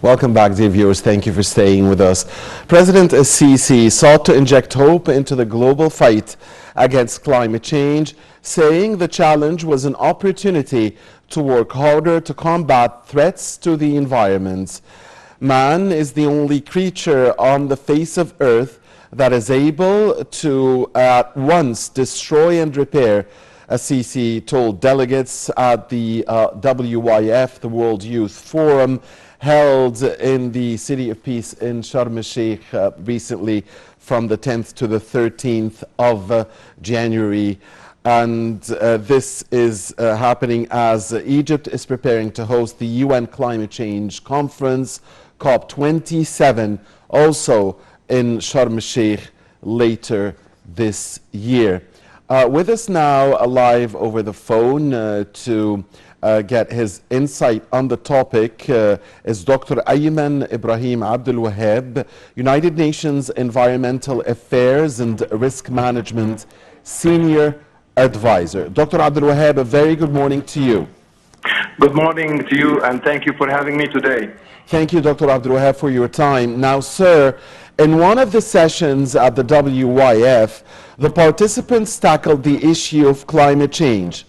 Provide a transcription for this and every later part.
Welcome back, dear viewers. Thank you for staying with us. President Sisi sought to inject hope into the global fight against climate change, saying the challenge was an opportunity to work harder to combat threats to the environment. Man is the only creature on the face of Earth that is able to at once destroy and repair, Sisi told delegates at the WYF, the World Youth Forum, held in the City of Peace in Sharm el-Sheikh recently from the 10th to the 13th of January. And this is happening as Egypt is preparing to host the UN Climate Change Conference, COP27, also in Sharm el-Sheikh later this year. With us now live over the phone to get his insight on the topic is Dr. Ayman Ibrahim Abdul Wahab, United Nations Environmental Affairs and Risk Management Senior Advisor. Dr. Abdul Wahab, a very good morning to you. Good morning to you, and thank you for having me today. Thank you, Dr. Abdul Wahab, for your time. Now, sir, in one of the sessions at the WYF, the participants tackled the issue of climate change.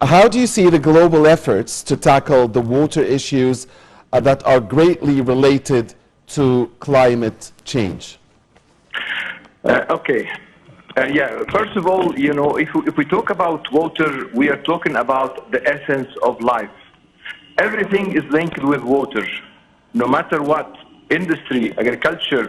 How do you see the global efforts to tackle the water issues that are greatly related to climate change? First of all, you know, if we talk about water, we are talking about the essence of life. Everything is linked with water, no matter what, industry, agriculture,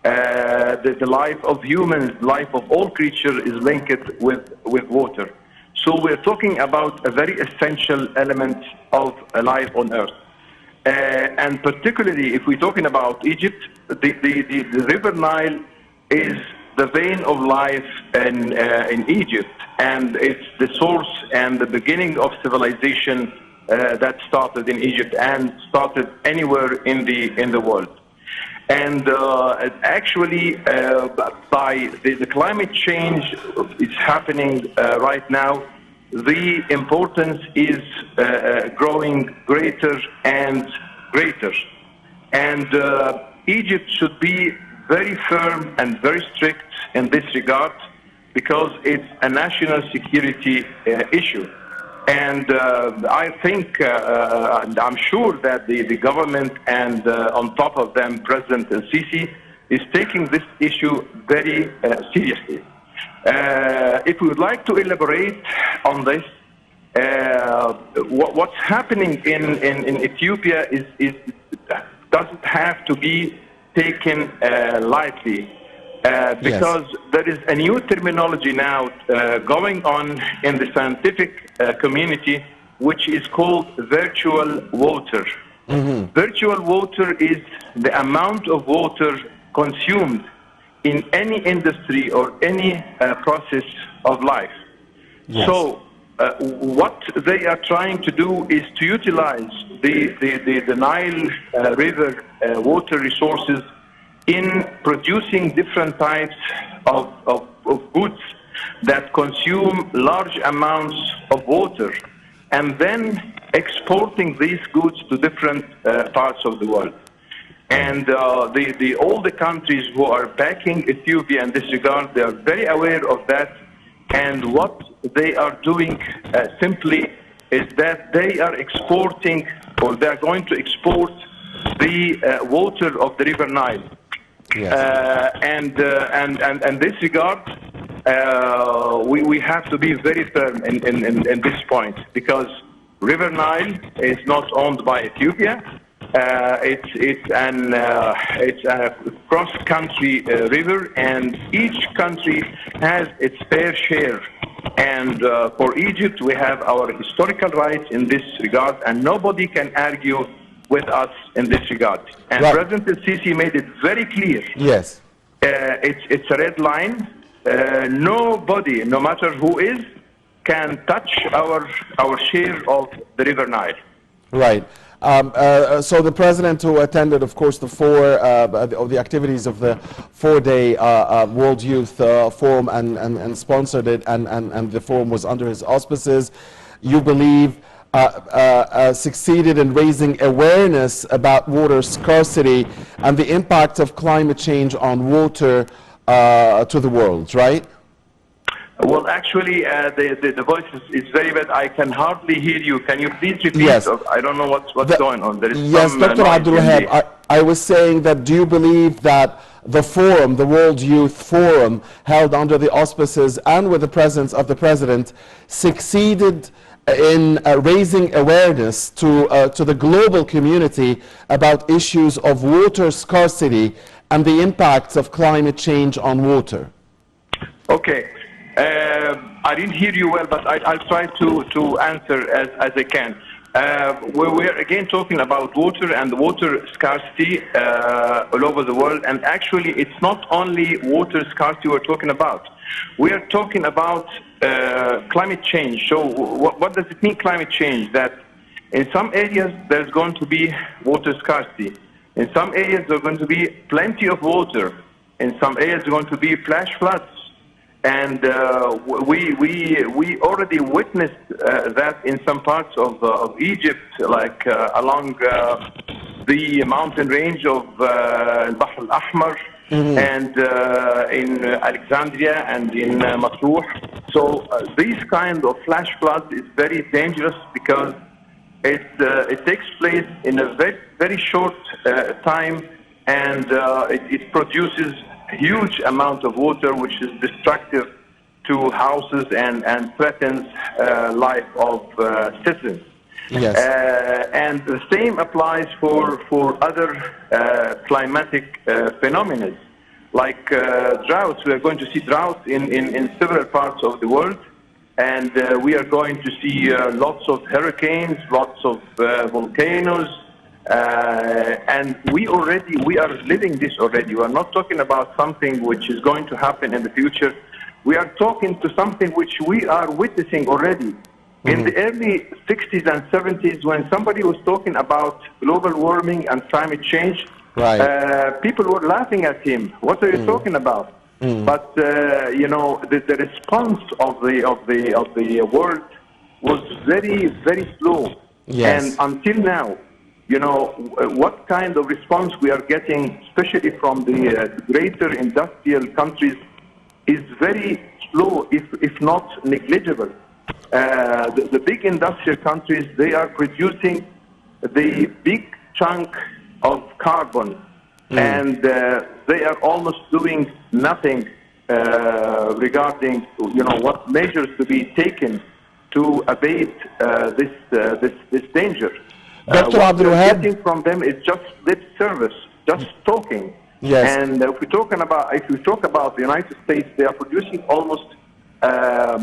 the life of humans, life of all creatures is linked with water. So we're talking about a very essential element of life on Earth. And particularly if we're talking about Egypt, the River Nile is the vein of life in Egypt, and it's the source and the beginning of civilization that started in Egypt and started anywhere in the world. And actually, by the climate change is happening right now, the importance is growing greater and greater. And Egypt should be very firm and very strict in this regard because it's a national security issue. And I think, and I'm sure that the government and on top of them, President Sisi is taking this issue very seriously. If we would like to elaborate on this, what's happening in Ethiopia doesn't have to be taken lightly. Because there is a new terminology now going on in the scientific community, which is called virtual water. Mm-hmm. Virtual water is the amount of water consumed in any industry or any process of life. Yes. So what they are trying to do is to utilize the Nile River water resources in producing different types of goods that consume large amounts of water and then exporting these goods to different parts of the world. And all the countries who are backing Ethiopia in this regard, they are very aware of that. And what they are doing simply is that they are exporting, or they are going to export the water of the River Nile. Yes. And this regard, we have to be very firm in this point, because River Nile is not owned by Ethiopia. It's a cross-country river, and each country has its fair share. And for Egypt, we have our historical rights in this regard, and nobody can argue with us in this regard. And right. President Sisi made it very clear. Yes. It's a red line. Nobody, no matter who is, can touch our share of the River Nile. Right. So the president, who attended, of course, the activities of the four-day World Youth Forum and sponsored it, and the forum was under his auspices, you believe succeeded in raising awareness about water scarcity and the impact of climate change on water to the world, right? Well, actually, the voice is very bad. I can hardly hear you. Can you please repeat? Yes. I don't know what's going on. There is Yes, some Dr. noise Abdul in Wahab, the... I was saying that do you believe that the forum, the World Youth Forum, held under the auspices and with the presence of the President, succeeded in raising awareness to the global community about issues of water scarcity and the impacts of climate change on water? Okay. I didn't hear you well, but I'll try to answer as I can. We're again talking about water and water scarcity all over the world. And actually, it's not only water scarcity we're talking about. We are talking about climate change. So what does it mean, climate change? That in some areas, there's going to be water scarcity. In some areas, there's going to be plenty of water. In some areas, there's going to be flash floods. And we already witnessed that in some parts of Egypt, like along the mountain range of Al-Bahr al-Ahmar, and in Alexandria and in Matruh. So these kind of flash floods is very dangerous because it takes place in a very short time, and it produces huge amount of water, which is destructive to houses and threatens life of citizens. Yes. And the same applies for other climatic phenomena, like droughts. We are going to see droughts in several parts of the world, and we are going to see lots of hurricanes, lots of volcanoes. And we are living this already. We are not talking about something which is going to happen in the future. We are talking to something which we are witnessing already. In the early 60s and 70s, when somebody was talking about global warming and climate change, right. People were laughing at him. What are you talking about? But you know, the response of the world was very slow. Yes. And until now, you know, what kind of response we are getting, especially from the greater industrial countries, is very slow, if not negligible. The big industrial countries, they are producing the big chunk of carbon, and they are almost doing nothing regarding, you know, what measures to be taken to abate this danger. Dr. What Abdul we're Wahab, getting from them is just lip service, just talking. Yes. And if we talk about the United States, they are producing almost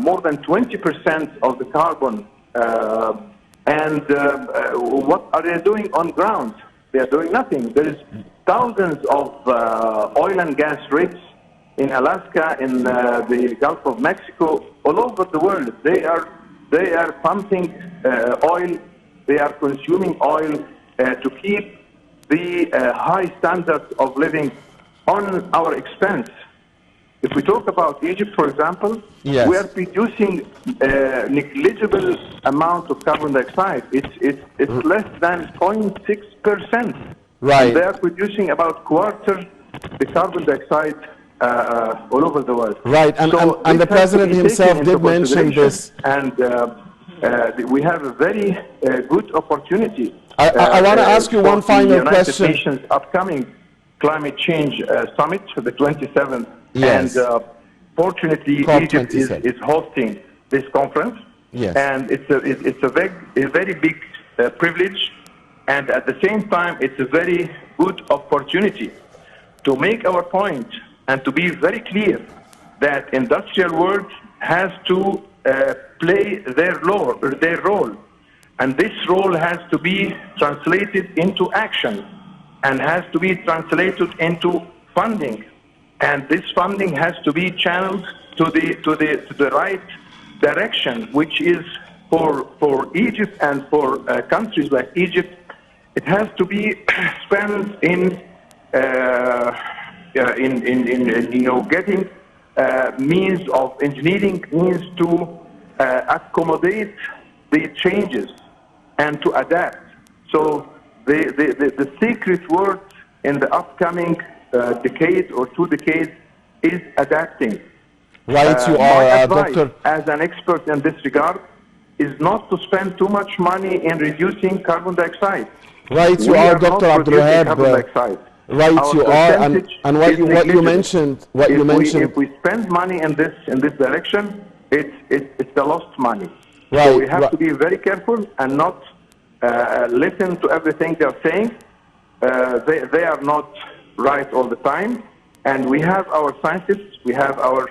more than 20% of the carbon. And what are they doing on ground? They are doing nothing. There is thousands of oil and gas rigs in Alaska, in the Gulf of Mexico, all over the world. They are pumping oil. They are consuming oil to keep the high standards of living on our expense. If we talk about Egypt, for example, yes. we are producing a negligible amount of carbon dioxide. It's less than 0.6%. Right. And they are producing about quarter the carbon dioxide all over the world. Right, and the President himself did mention this. And we have a very good opportunity. I want to ask you one final question. The United Nations upcoming Climate Change Summit, the 27th. Yes. And fortunately, Egypt is hosting this conference. Yes. And it's a very big privilege. And at the same time, it's a very good opportunity to make our point and to be very clear that industrial world has to play their role. And this role has to be translated into action and has to be translated into funding. And this funding has to be channeled to the right direction, which is for Egypt and for countries like Egypt. It has to be spent in getting means of engineering means to accommodate the changes. and to adapt. So the secret word in the upcoming decade or 2 decades is adapting. Right, you My are, advice Doctor. as an expert in this regard is not to spend too much money in reducing carbon dioxide. Right, you We are, are Dr. not Abdul producing Wahab. carbon dioxide. Right, Our you are, percentage and is what you negligible. mentioned, If we spend money in this direction, it's a lost money. So right, we have to be very careful and not listen to everything they're saying. They are not right all the time, and we have our scientists, we have our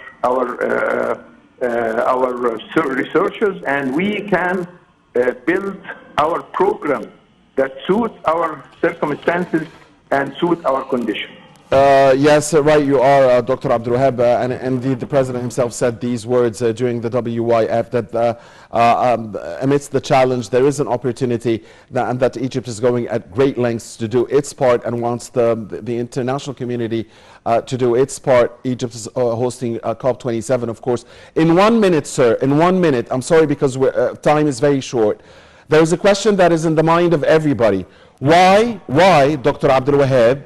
researchers, and we can build our program that suits our circumstances and suit our condition. Yes, right, you are, Dr. Abdul Wahab, and indeed the President himself said these words during the WYF, that amidst the challenge there is an opportunity, and that Egypt is going at great lengths to do its part and wants the international community to do its part. Egypt is hosting COP27, of course. In 1 minute, sir, in 1 minute, I'm sorry because time is very short, there is a question that is in the mind of everybody. Why, Dr. Abdul Wahab,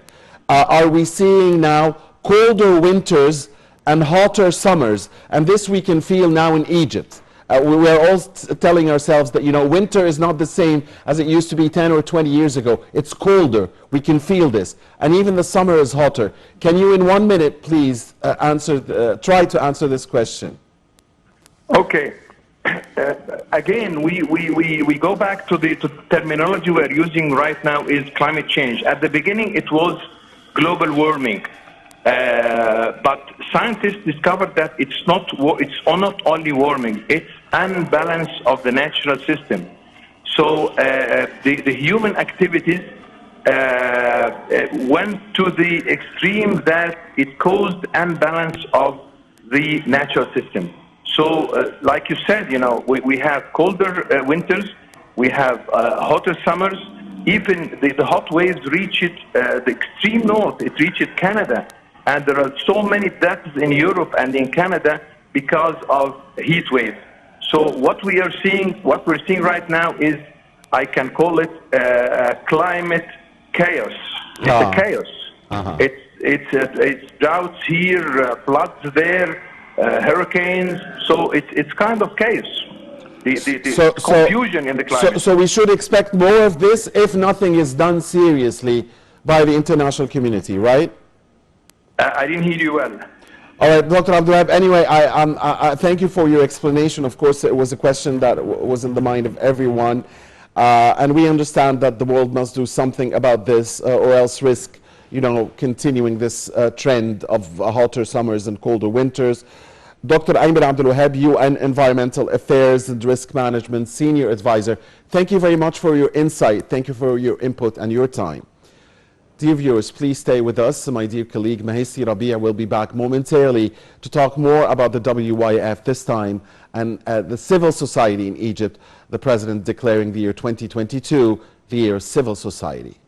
are we seeing now colder winters and hotter summers? And this we can feel now in Egypt. We're all telling ourselves that, you know, winter is not the same as it used to be 10 or 20 years ago. It's colder. We can feel this. And even the summer is hotter. Can you, in 1 minute, please, try to answer this question? Okay. Again, we go back to the terminology we're using right now is climate change. At the beginning, it was global warming, but scientists discovered that it's not only warming; it's unbalance of the natural system. So the human activities went to the extreme that it caused imbalance of the natural system. So, like you said, you know, we have colder winters, we have hotter summers. Even the hot waves reach the extreme north. It reaches Canada, and there are so many deaths in Europe and in Canada because of heat waves. So what we're seeing right now is, I can call it climate chaos. It's a chaos. It's droughts here, floods there, hurricanes. So it's kind of chaos. The confusion in the climate. So we should expect more of this if nothing is done seriously by the international community, right? I didn't hear you well. All right, Dr. Abdul Wahab, anyway, I thank you for your explanation. Of course, it was a question that was in the mind of everyone. And we understand that the world must do something about this or else risk, you know, continuing this trend of hotter summers and colder winters. Dr. Ayman Abdul Wahab, UN Environmental Affairs and Risk Management Senior Advisor, thank you very much for your insight. Thank you for your input and your time. Dear viewers, please stay with us. My dear colleague Mahisi Rabia will be back momentarily to talk more about the WYF this time and the civil society in Egypt, the President declaring the year 2022 the year of civil society.